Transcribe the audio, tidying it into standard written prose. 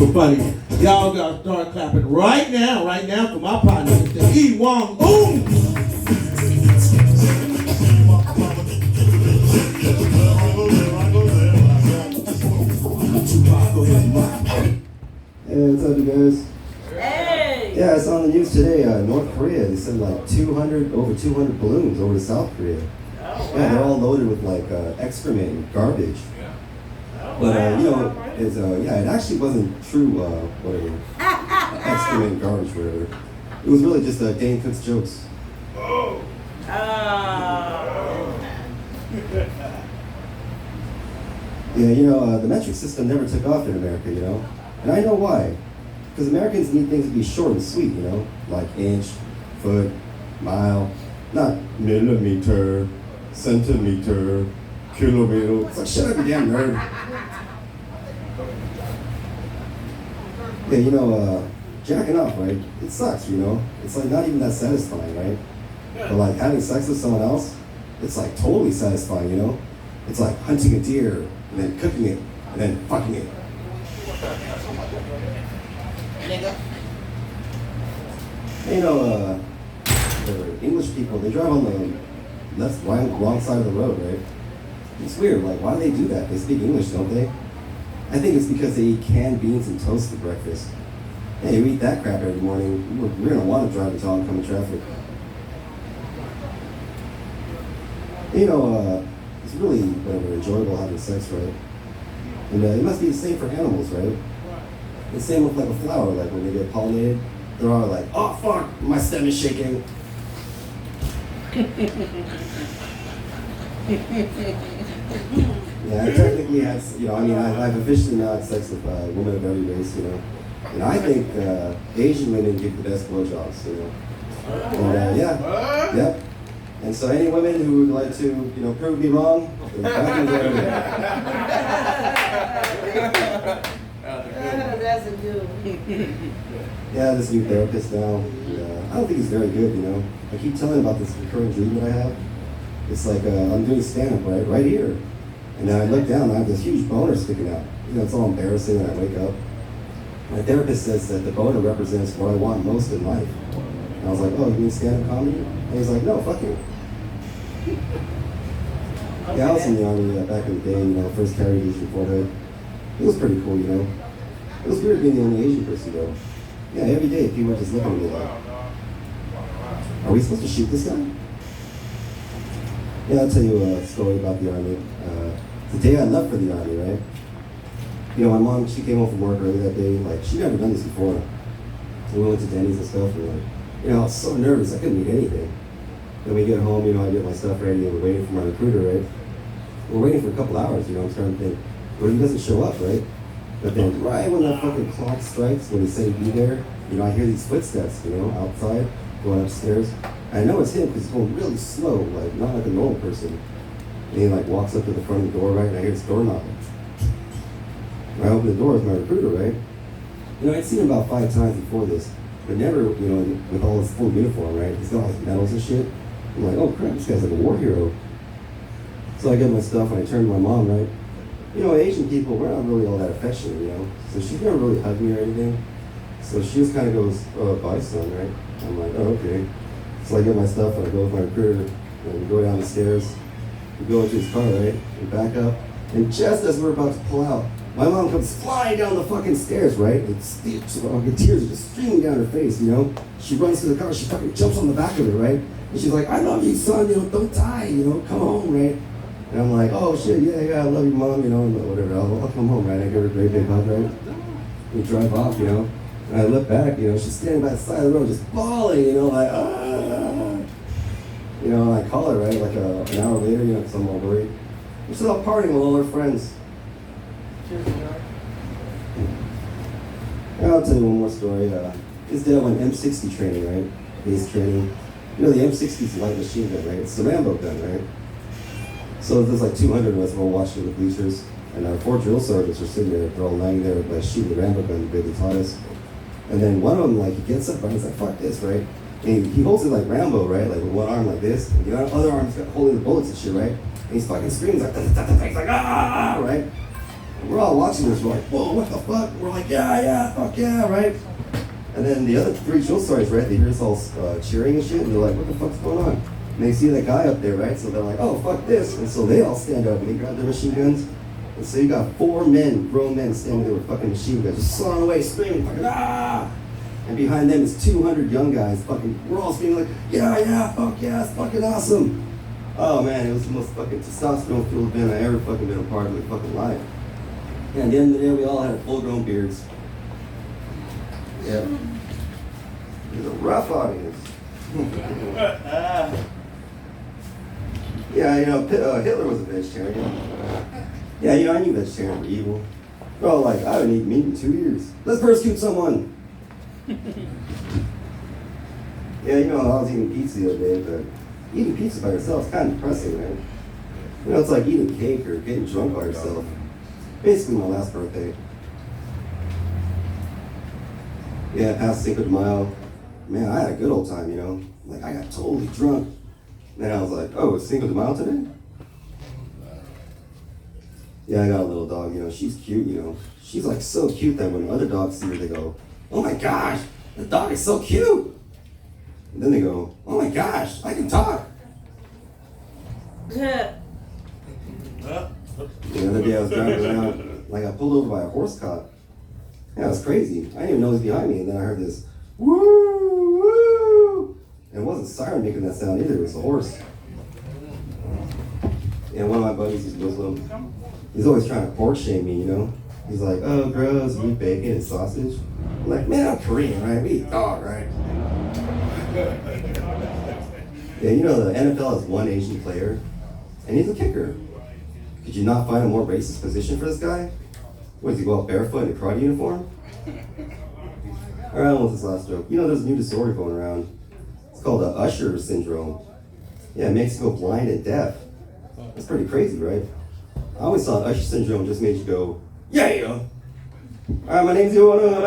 super funny. Y'all gotta start clapping right now for my partner, Mr. E. Wong Boom. Hey, what's up, you guys? Hey! Yeah, I saw on the news today, North Korea, they sent like over 200 balloons over to South Korea. Oh, wow. Yeah, they're all loaded with like excrement and garbage. But you know, it's it actually wasn't true. Whatever, excrement, garbage, whatever. It was really just Dane Cook's jokes. Oh. Yeah, you know, the metric system never took off in America, you know, and I know why. Because Americans need things to be short and sweet, you know, like inch, foot, mile, not millimeter, centimeter, kilometer. It's like, shut up, you damn nerd. Yeah, you know, jacking off, right? It sucks, you know? It's like not even that satisfying, right? But like having sex with someone else, it's like totally satisfying, you know? It's like hunting a deer, and then cooking it, and then fucking it. You know, the English people, they drive on the wrong side of the road, right? It's weird, like, why do they do that? They speak English, don't they? I think it's because they eat canned beans and toast for breakfast. Hey, you eat that crap every morning, you're gonna want to drive into oncoming traffic. You know, it's really, enjoyable having sex, right? And it must be the same for animals, right? The same with like a flower, like when they get pollinated, they're all like, oh fuck, my stem is shaking. Yeah, I technically had, you know, I mean, I've officially not had sex with women of every race, you know. And I think Asian women give the best blowjobs, you know. And yep. And so any women who would like to, you know, prove me wrong, That's a good one. Yeah, this new therapist now, I don't think he's very good, you know. I keep telling him about this recurring dream that I have. It's like I'm doing stand-up right here. And then I look down and I have this huge boner sticking out. You know, it's all embarrassing when I wake up. My therapist says that the boner represents what I want most in life. And I was like, oh, you mean stand-up comedy? And he's like, no, fuck you. Yeah, I was in the army back in the day, you know, first carried Asian forehead. It was pretty cool, you know. It was weird being the only Asian person, though. Yeah, every day people were just looking at me like, are we supposed to shoot this guy? Yeah, I'll tell you a story about the army. The day I left for the army, right? You know, my mom, she came home from work early that day. Like, she'd never done this before. We went to Denny's and stuff, and like, you know, I was so nervous, I couldn't eat anything. Then we get home, you know, I get my stuff ready, and we're waiting for my recruiter, right? We're waiting for a couple hours, you know, I'm starting to think, what if he doesn't show up, right? But then right when that fucking clock strikes, when he said he'd be there, you know, I hear these footsteps, you know, outside, going upstairs. And I know it's him because he's going really slow, like, not like a normal person. And he, like, walks up to the front of the door, right, and I hear his door knocking. And I open the door with my recruiter, right? You know, I'd seen him about 5 times before this, but never, you know, with all his full uniform, right? He's got all his medals and shit. I'm like, oh crap, this guy's like a war hero. So I get my stuff and I turn to my mom, right? You know, Asian people, we're not really all that affectionate, you know? So she's never really hugged me or anything. So she just kind of goes, oh, bye, son, right? I'm like, oh, okay. So I get my stuff and I go with my recruiter and we go down the stairs. We go into his car, right? We back up. And just as we're about to pull out, my mom comes flying down the fucking stairs, right? And the tears are just streaming down her face, you know? She runs to the car, she fucking jumps on the back of it, right? And she's like, I love you, son, you know, don't die, you know, come home, right? And I'm like, oh shit, yeah, I love you, mom, you know, whatever, I'll come home, right? I give her a great big hug, right? We drive off, you know, and I look back, you know, she's standing by the side of the road just bawling, you know, like, ah. You know, and I call her, right, like an hour later, you know, because I'm all worried. We're still out partying with all our friends. I'll tell you one more story. This day I went M60 training, right? Base training. You know, the M60 is a light machine gun, right? It's the Rambo gun, right? So there's like 200 of us all watching the bleachers, and our 4 drill sergeants are sitting there, they're all lying there, like shooting the Rambo gun the way they taught us. And then one of them, like, he gets up, right? He's like, fuck this, right? And he holds it like Rambo, right? Like with one arm like this, and the other arm's holding the bullets and shit, right? And he's fucking screams like, he's like, ah, right? We're all watching this, we're like, whoa, what the fuck? We're like, yeah, fuck yeah, right? And then the other 3 show stars, right, they hear us all cheering and shit, and they're like, what the fuck's going on? And they see that guy up there, right? So they're like, oh, fuck this. And so they all stand up and they grab their machine guns. And so you got 4 men, grown men, standing there with fucking machine guns, just sawing away, screaming, fucking, ah! And behind them is 200 young guys, fucking, we're all screaming like, yeah, fuck yeah, it's fucking awesome. Oh man, it was the most fucking testosterone-filled event I ever fucking been a part of in my fucking life. And at the end of the day, we all had full-grown beards. Yeah. It was a rough audience. Yeah, you know, Hitler was a vegetarian. Yeah, you know, I knew vegetarians were evil. They're all like, I haven't eaten meat in 2 years. Let's persecute someone. Yeah, you know, I was eating pizza the other day, but eating pizza by yourself is kind of depressing, man. You know, it's like eating cake or getting drunk by yourself. Basically my last birthday. Yeah, past Cinco de Mayo. Man, I had a good old time, you know. Like, I got totally drunk. Then I was like, oh, it's Cinco de Mayo today? Yeah, I got a little dog, you know, she's cute, you know. She's like so cute that when other dogs see her, they go, oh my gosh, the dog is so cute. And then they go, oh my gosh, I can talk. The other day I was driving around, like I pulled over by a horse cop. Yeah, it was crazy. I didn't even know he was behind me, and then I heard this, woo, woo. And it wasn't a siren making that sound either, it was a horse. And one of my buddies, he's Muslim, he's always trying to pork shame me, you know? He's like, oh, gross, you eat bacon and sausage? I'm like, man, I'm Korean, right? We eat dog, right? Yeah, you know, the NFL has 1 Asian player, and he's a kicker. Could you not find a more racist position for this guy? What, does he go out barefoot in a karate uniform? All right, what's this last joke? You know, there's a new disorder going around. It's called the Usher syndrome. Yeah, it makes you go blind and deaf. That's pretty crazy, right? I always thought Usher syndrome just made you go, yeah! All right, my name's Yoana.